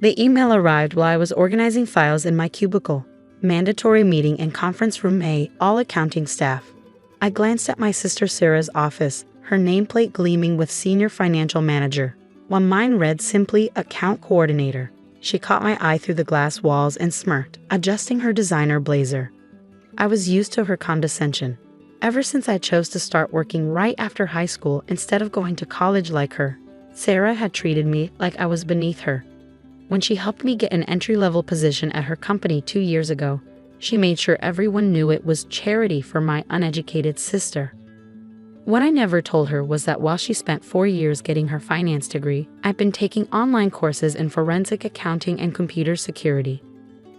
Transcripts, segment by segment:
The email arrived while I was organizing files in my cubicle. Mandatory meeting and conference room A, all accounting staff. I glanced at my sister Sarah's office, her nameplate gleaming with Senior Financial Manager, while mine read simply Account Coordinator. She caught my eye through the glass walls and smirked, adjusting her designer blazer. I was used to her condescension. Ever since I chose to start working right after high school instead of going to college like her, Sarah had treated me like I was beneath her. When she helped me get an entry-level position at her company 2 years ago, she made sure everyone knew it was charity for my uneducated sister. What I never told her was that while she spent 4 years getting her finance degree, I've been taking online courses in forensic accounting and computer security.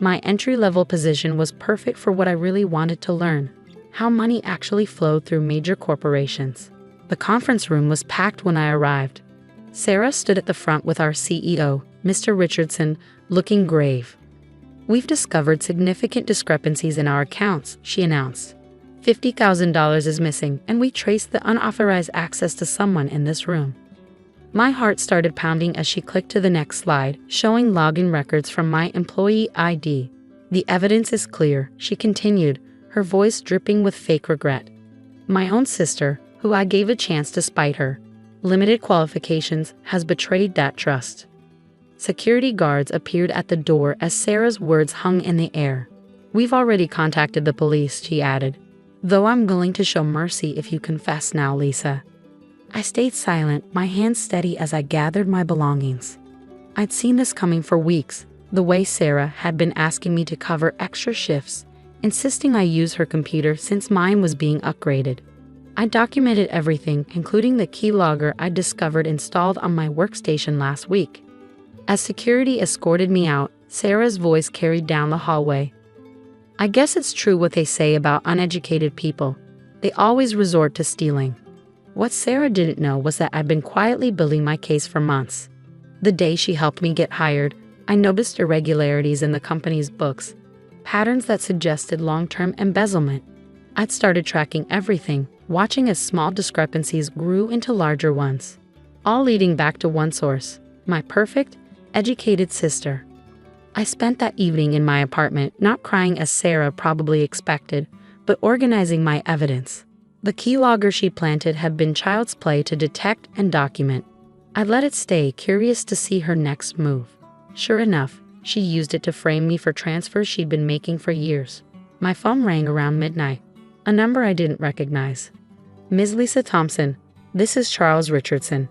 My entry-level position was perfect for what I really wanted to learn: how money actually flowed through major corporations. The conference room was packed when I arrived. Sarah stood at the front with our CEO, Mr. Richardson, looking grave. "We've discovered significant discrepancies in our accounts," she announced. $50,000 is missing, and we traced the unauthorized access to someone in this room. My heart started pounding as she clicked to the next slide, showing login records from my employee ID. "The evidence is clear," she continued, her voice dripping with fake regret. "My own sister, who I gave a chance to spite her limited qualifications, has betrayed that trust." Security guards appeared at the door as Sarah's words hung in the air. "We've already contacted the police," she added. "Though I'm willing to show mercy if you confess now, Lisa." I stayed silent, my hands steady as I gathered my belongings. I'd seen this coming for weeks, the way Sarah had been asking me to cover extra shifts, insisting I use her computer since mine was being upgraded. I documented everything, including the keylogger I discovered installed on my workstation last week. As security escorted me out, Sarah's voice carried down the hallway. "I guess it's true what they say about uneducated people. They always resort to stealing." What Sarah didn't know was that I'd been quietly building my case for months. The day she helped me get hired, I noticed irregularities in the company's books, patterns that suggested long-term embezzlement. I'd started tracking everything, watching as small discrepancies grew into larger ones, all leading back to one source: my perfect, educated sister. I spent that evening in my apartment, not crying as Sarah probably expected, but organizing my evidence. The keylogger she planted had been child's play to detect and document. I let it stay, curious to see her next move. Sure enough, she used it to frame me for transfers she'd been making for years. My phone rang around midnight. A number I didn't recognize. "Ms. Lisa Thompson, this is Charles Richardson."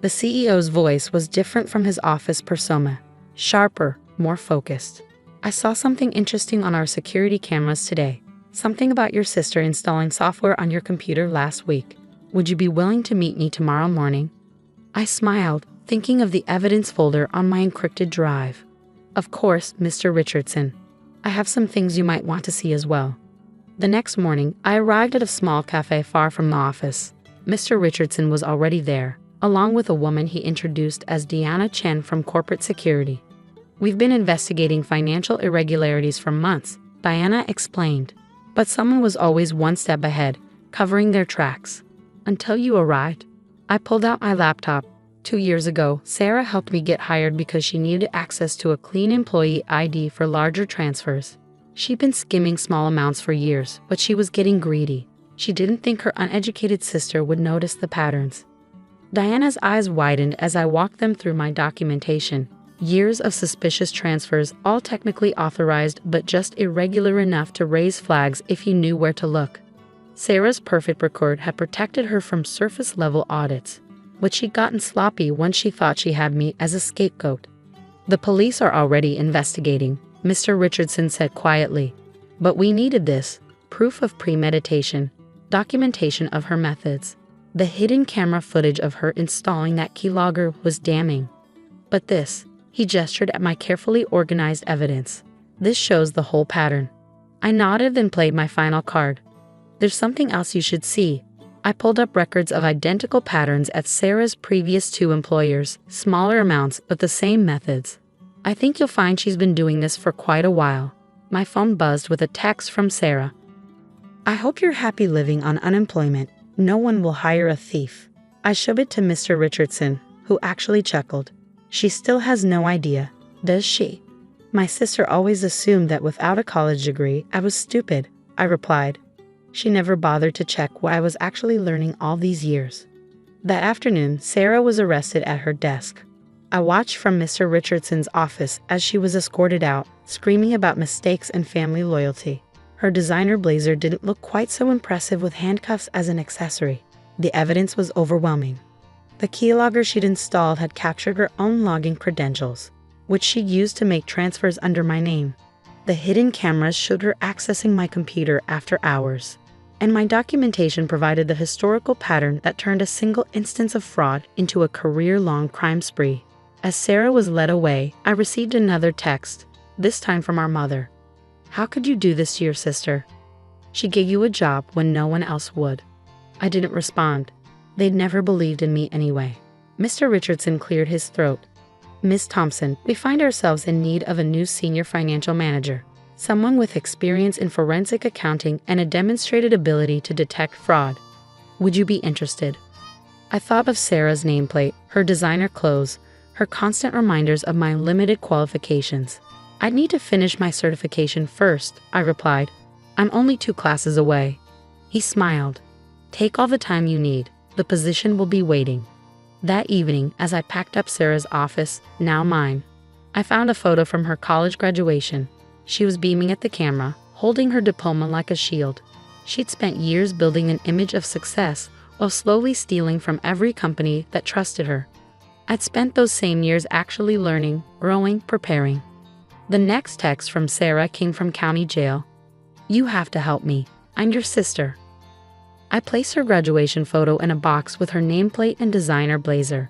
The CEO's voice was different from his office persona, sharper, more focused. "I saw something interesting on our security cameras today. Something about your sister installing software on your computer last week. Would you be willing to meet me tomorrow morning?" I smiled, thinking of the evidence folder on my encrypted drive. "Of course, Mr. Richardson. I have some things you might want to see as well." The next morning, I arrived at a small cafe far from the office. Mr. Richardson was already there, along with a woman he introduced as Deanna Chen from corporate security. "We've been investigating financial irregularities for months," Diana explained. "But someone was always one step ahead, covering their tracks. Until you arrived." I pulled out my laptop. 2 years ago, Sarah helped me get hired because she needed access to a clean employee ID for larger transfers. She'd been skimming small amounts for years, but she was getting greedy. She didn't think her uneducated sister would notice the patterns. Diana's eyes widened as I walked them through my documentation. Years of suspicious transfers, all technically authorized but just irregular enough to raise flags if you knew where to look. Sarah's perfect record had protected her from surface-level audits, but she'd gotten sloppy once she thought she had me as a scapegoat. "The police are already investigating," Mr. Richardson said quietly. "But we needed this: proof of premeditation, documentation of her methods. The hidden camera footage of her installing that keylogger was damning. But this," he gestured at my carefully organized evidence, "this shows the whole pattern." I nodded and played my final card. "There's something else you should see." I pulled up records of identical patterns at Sarah's previous 2 employers, smaller amounts but the same methods. "I think you'll find she's been doing this for quite a while." My phone buzzed with a text from Sarah. "I hope you're happy living on unemployment. No one will hire a thief." I shoved it to Mr. Richardson, who actually chuckled. "She still has no idea." Does she? My sister always assumed that without a college degree, I was stupid, I replied. She never bothered to check what I was actually learning all these years. That afternoon, Sarah was arrested at her desk. I watched from Mr. Richardson's office as she was escorted out, screaming about mistakes and family loyalty. Her designer blazer didn't look quite so impressive with handcuffs as an accessory. The evidence was overwhelming. The keylogger she'd installed had captured her own login credentials, which she used to make transfers under my name. The hidden cameras showed her accessing my computer after hours, and my documentation provided the historical pattern that turned a single instance of fraud into a career-long crime spree. As Sarah was led away, I received another text, this time from our mother. How could you do this to your sister? She gave you a job when no one else would. I didn't respond. They'd never believed in me anyway. Mr. Richardson cleared his throat. Miss Thompson, we find ourselves in need of a new senior financial manager, someone with experience in forensic accounting and a demonstrated ability to detect fraud. Would you be interested? I thought of Sarah's nameplate, her designer clothes, her constant reminders of my limited qualifications. I'd need to finish my certification first, I replied. I'm only 2 classes away. He smiled. Take all the time you need. The position will be waiting. That evening, as I packed up Sarah's office, now mine, I found a photo from her college graduation. She was beaming at the camera, holding her diploma like a shield. She'd spent years building an image of success while slowly stealing from every company that trusted her. I'd spent those same years actually learning, growing, preparing. The next text from Sarah came from county jail. You have to help me. I'm your sister. I placed her graduation photo in a box with her nameplate and designer blazer.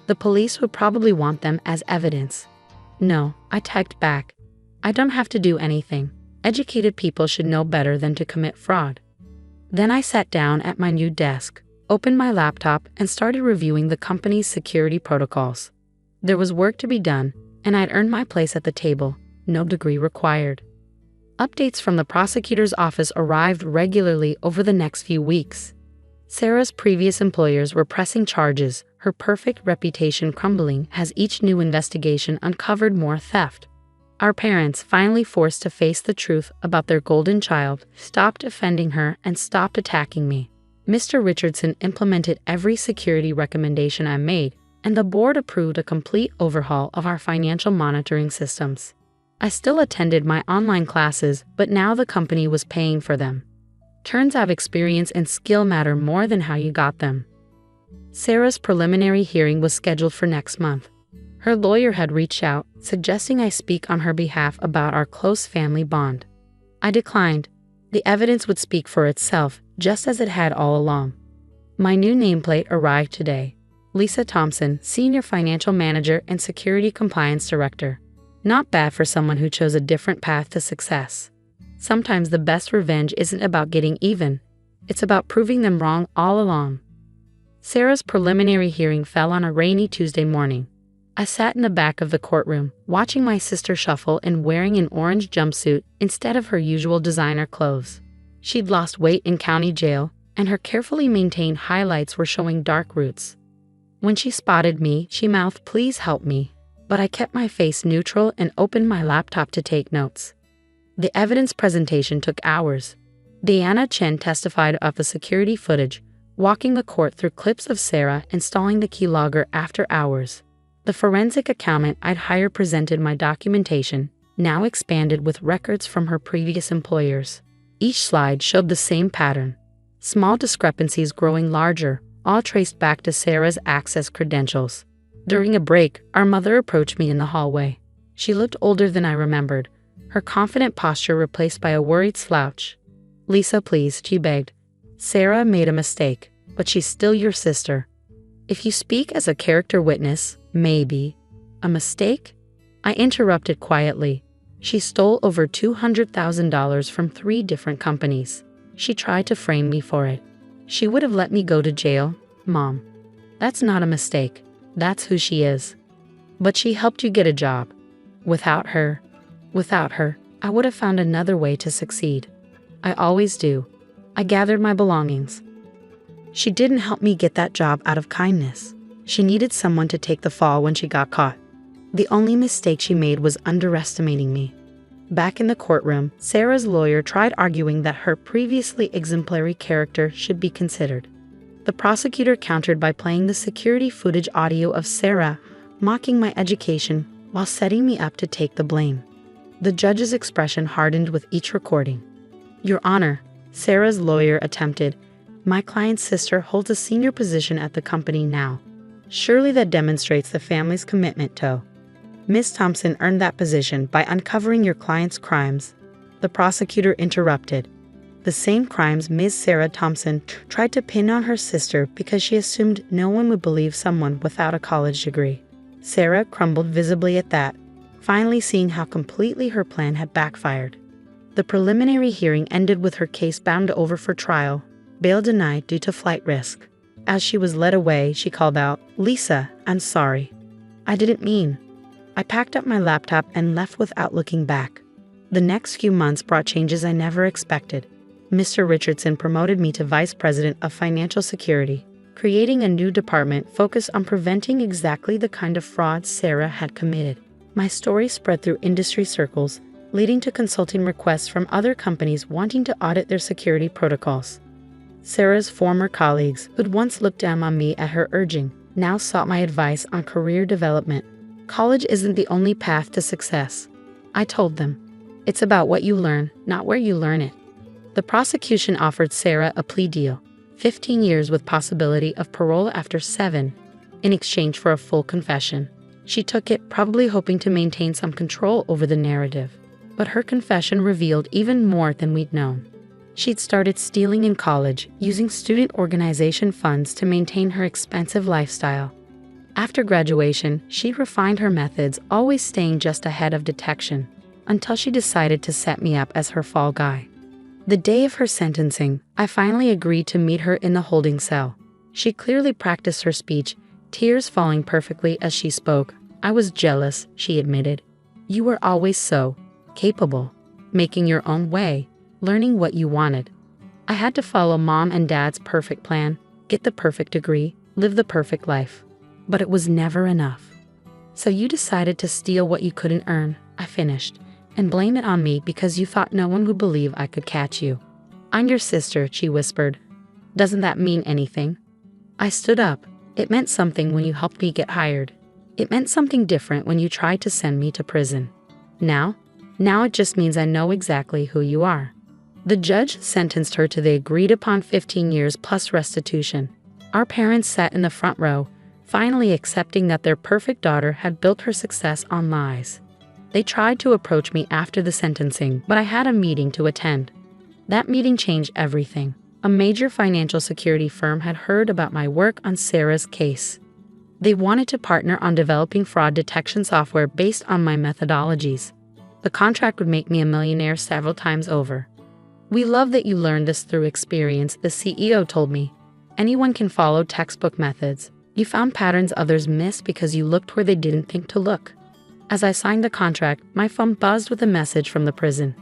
The police would probably want them as evidence. No, I typed back. I don't have to do anything. Educated people should know better than to commit fraud. Then I sat down at my new desk, opened my laptop, and started reviewing the company's security protocols. There was work to be done, and I'd earned my place at the table, no degree required. Updates from the prosecutor's office arrived regularly over the next few weeks. Sarah's previous employers were pressing charges, her perfect reputation crumbling as each new investigation uncovered more theft. Our parents, finally forced to face the truth about their golden child, stopped offending her and stopped attacking me. Mr. Richardson implemented every security recommendation I made, and the board approved a complete overhaul of our financial monitoring systems. I still attended my online classes, but now the company was paying for them. Turns out experience and skill matter more than how you got them. Sarah's preliminary hearing was scheduled for next month. Her lawyer had reached out, suggesting I speak on her behalf about our close family bond. I declined. The evidence would speak for itself, just as it had all along. My new nameplate arrived today. Lisa Thompson, Senior Financial Manager and Security Compliance Director. Not bad for someone who chose a different path to success. Sometimes the best revenge isn't about getting even. It's about proving them wrong all along. Sarah's preliminary hearing fell on a rainy Tuesday morning. I sat in the back of the courtroom, watching my sister shuffle and wearing an orange jumpsuit instead of her usual designer clothes. She'd lost weight in county jail, and her carefully maintained highlights were showing dark roots. When she spotted me, she mouthed, "Please help me." But I kept my face neutral and opened my laptop to take notes. The evidence presentation took hours. Deanna Chen testified of the security footage, walking the court through clips of Sarah installing the keylogger after hours. The forensic accountant I'd hired presented my documentation, now expanded with records from her previous employers. Each slide showed the same pattern. Small discrepancies growing larger, all traced back to Sarah's access credentials. During a break, our mother approached me in the hallway. She looked older than I remembered, her confident posture replaced by a worried slouch. "Lisa, please," she begged. "Sarah made a mistake, but she's still your sister. If you speak as a character witness, maybe." "A mistake?" I interrupted quietly. "She stole over $200,000 from 3 different companies. She tried to frame me for it. She would have let me go to jail, Mom. That's not a mistake. That's who she is. But she helped you get a job. Without her, I would have found another way to succeed. I always do." I gathered my belongings. "She didn't help me get that job out of kindness. She needed someone to take the fall when she got caught." The only mistake she made was underestimating me. Back in the courtroom, Sarah's lawyer tried arguing that her previously exemplary character should be considered. The prosecutor countered by playing the security footage audio of Sarah, mocking my education while setting me up to take the blame. The judge's expression hardened with each recording. "Your Honor," Sarah's lawyer attempted, "my client's sister holds a senior position at the company now. Surely that demonstrates the family's commitment to..." "Ms. Thompson earned that position by uncovering your client's crimes," the prosecutor interrupted. "The same crimes Ms. Sarah Thompson tried to pin on her sister because she assumed no one would believe someone without a college degree." Sarah crumbled visibly at that, finally seeing how completely her plan had backfired. The preliminary hearing ended with her case bound over for trial, bail denied due to flight risk. As she was led away, she called out, "Lisa, I'm sorry. I didn't mean..." I packed up my laptop and left without looking back. The next few months brought changes I never expected. Mr. Richardson promoted me to Vice President of Financial Security, creating a new department focused on preventing exactly the kind of fraud Sarah had committed. My story spread through industry circles, leading to consulting requests from other companies wanting to audit their security protocols. Sarah's former colleagues, who'd once looked down on me at her urging, now sought my advice on career development. "College isn't the only path to success," I told them. "It's about what you learn, not where you learn it." The prosecution offered Sarah a plea deal, 15 years with possibility of parole after 7, in exchange for a full confession. She took it, probably hoping to maintain some control over the narrative. But her confession revealed even more than we'd known. She'd started stealing in college, using student organization funds to maintain her expensive lifestyle. After graduation, she refined her methods, always staying just ahead of detection, until she decided to set me up as her fall guy. The day of her sentencing, I finally agreed to meet her in the holding cell. She clearly practiced her speech, tears falling perfectly as she spoke. "I was jealous," she admitted. "You were always so capable, making your own way, learning what you wanted. I had to follow Mom and Dad's perfect plan, get the perfect degree, live the perfect life. But it was never enough. So you decided to steal what you couldn't earn," I finished, "and blame it on me because you thought no one would believe I could catch you." "I'm your sister," she whispered. "Doesn't that mean anything?" I stood up. "It meant something when you helped me get hired. It meant something different when you tried to send me to prison. Now it just means I know exactly who you are." The judge sentenced her to the agreed-upon 15 years plus restitution. Our parents sat in the front row, finally accepting that their perfect daughter had built her success on lies. They tried to approach me after the sentencing, but I had a meeting to attend. That meeting changed everything. A major financial security firm had heard about my work on Sarah's case. They wanted to partner on developing fraud detection software based on my methodologies. The contract would make me a millionaire several times over. "We love that you learned this through experience," the CEO told me. "Anyone can follow textbook methods. You found patterns others missed because you looked where they didn't think to look." As I signed the contract, my phone buzzed with a message from the prison.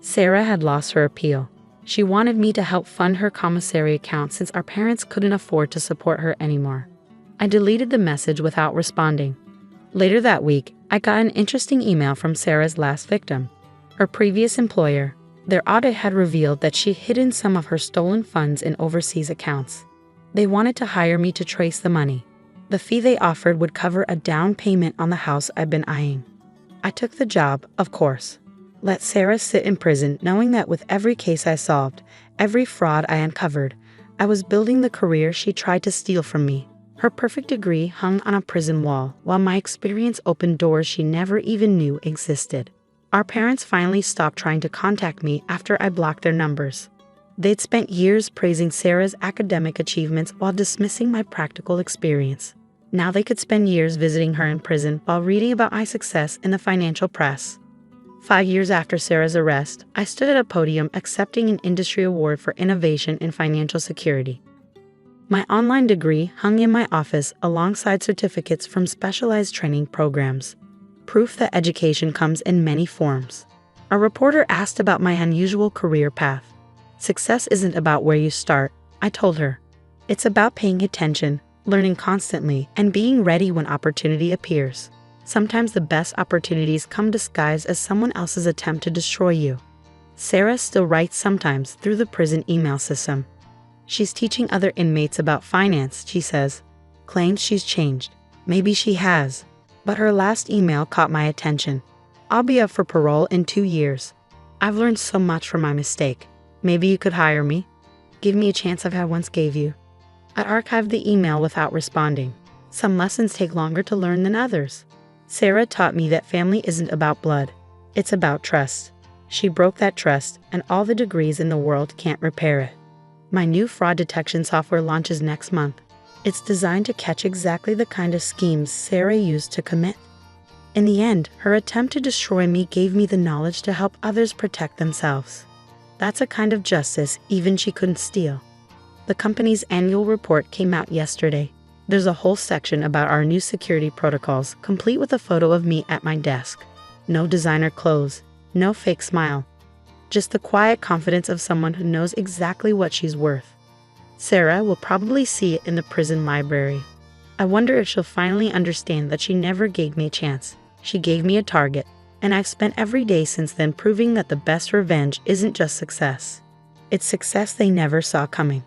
Sarah had lost her appeal. She wanted me to help fund her commissary account since our parents couldn't afford to support her anymore. I deleted the message without responding. Later that week, I got an interesting email from Sarah's last victim, her previous employer. Their audit had revealed that she'd hidden some of her stolen funds in overseas accounts. They wanted to hire me to trace the money. The fee they offered would cover a down payment on the house I'd been eyeing. I took the job, of course. Let Sarah sit in prison, knowing that with every case I solved, every fraud I uncovered, I was building the career she tried to steal from me. Her perfect degree hung on a prison wall, while my experience opened doors she never even knew existed. Our parents finally stopped trying to contact me after I blocked their numbers. They'd spent years praising Sarah's academic achievements while dismissing my practical experience. Now they could spend years visiting her in prison while reading about my success in the financial press. 5 years after Sarah's arrest, I stood at a podium accepting an industry award for innovation in financial security. My online degree hung in my office alongside certificates from specialized training programs. Proof that education comes in many forms. A reporter asked about my unusual career path. "Success isn't about where you start," I told her. "It's about paying attention, learning constantly, and being ready when opportunity appears." Sometimes the best opportunities come disguised as someone else's attempt to destroy you. Sarah still writes sometimes through the prison email system. She's teaching other inmates about finance, she says. Claims she's changed. Maybe she has. But her last email caught my attention. I'll be up for parole in 2 years. I've learned so much from my mistake. Maybe you could hire me. Give me a chance I once gave you. I archived the email without responding. Some lessons take longer to learn than others. Sarah taught me that family isn't about blood. It's about trust. She broke that trust, and all the degrees in the world can't repair it. My new fraud detection software launches next month. It's designed to catch exactly the kind of schemes Sarah used to commit. In the end, her attempt to destroy me gave me the knowledge to help others protect themselves. That's a kind of justice even she couldn't steal. The company's annual report came out yesterday. There's a whole section about our new security protocols, complete with a photo of me at my desk. No designer clothes, no fake smile. Just the quiet confidence of someone who knows exactly what she's worth. Sarah will probably see it in the prison library. I wonder if she'll finally understand that she never gave me a chance. She gave me a target, and I've spent every day since then proving that the best revenge isn't just success. It's success they never saw coming.